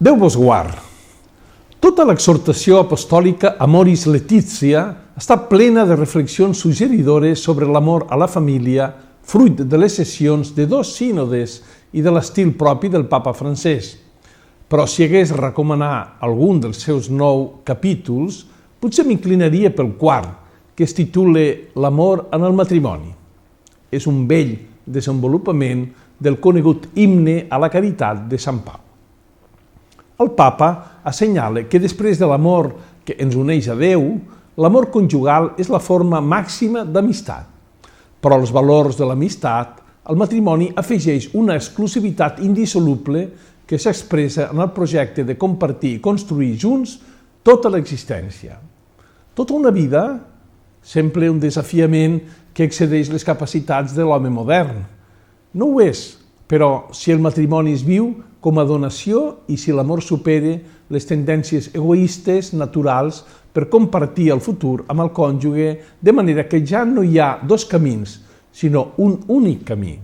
Déu vos guard. Tota l'exhortació apostòlica Amoris Laetitia està plena de reflexions suggeridores sobre l'amor a la família, fruit de les sessions de dos sínodes i de l'estil propi del papa francès. Però si hagués de recomanar algun dels seus 9 capítols, potser m'inclinaria pel quart, que es titula L'amor en el matrimoni. És un bell desenvolupament del conegut himne a la caritat de Sant Pau. El papa assenyala que després de l'amor que ens uneix a Déu, l'amor conjugal és la forma màxima d'amistat. Però als valors de l'amistat, el matrimoni afegeix una exclusivitat indissoluble que s'expressa en el projecte de compartir i construir junts tota l'existència. Tota una vida sembla un desafiament que excedeix les capacitats de l'home modern. No ho és, però si el matrimoni es viu com a donació i si l'amor supera les tendències egoistes naturals per compartir el futur amb el cònjuge, de manera que ja no hi ha dos camins, sinó un únic camí.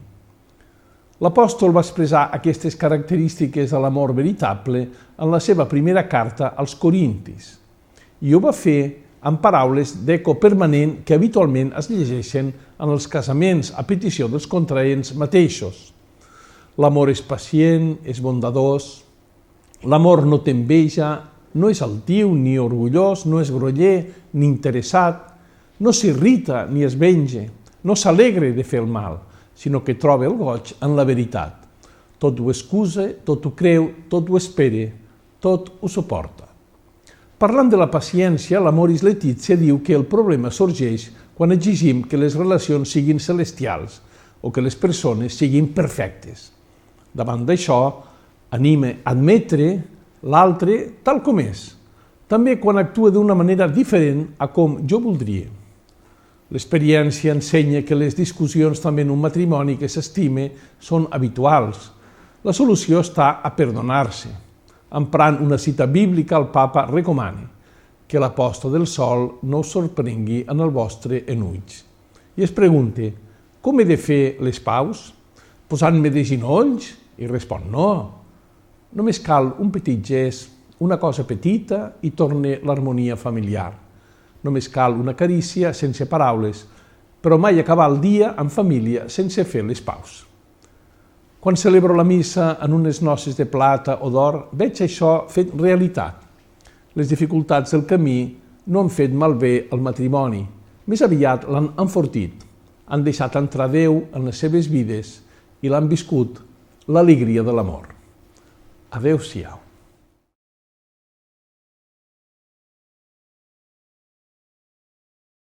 L'apòstol va expressar aquestes característiques de l'amor veritable en la seva primera carta als Corintis, i ho va fer amb paraules d'eco permanent que habitualment es llegeixen en els casaments a petició dels contraents mateixos. L'amor és pacient, és bondadós, l'amor no té enveja, no és altiu ni orgullós, no és groller ni interessat, no s'irrita ni es venja, no s'alegre de fer el mal, sinó que troba el goig en la veritat. Tot ho excusa, tot ho creu, tot ho espera, tot ho suporta. Parlant de la paciència, l'Amoris Laetitia diu que el problema sorgeix quan exigim que les relacions siguin celestials o que les persones siguin perfectes. Davant d'això, anima a admetre l'altre tal com és, també quan actua d'una manera diferent a com jo voldria. L'experiència ensenya que les discussions també en un matrimoni que s'estime són habituals. La solució està a perdonar-se. Emprant una cita bíblica, el papa recomana que la posta del sol no us sorprengui en el vostre enuig. I es pregunta, com he de fer les paus? Posant-me de ginolls? I respon, no. Només cal un petit gest, una cosa petita i torna l'harmonia familiar. Només cal una carícia sense paraules, però mai acabar el dia en família sense fer les paus. Quan celebro la missa en unes noces de plata o d'or, veig això fet realitat. Les dificultats del camí no han fet malbé el matrimoni, més aviat l'han enfortit. Han deixat entrar Déu en les seves vides i l'han viscut l'alegria de l'amor. Adéu-siau.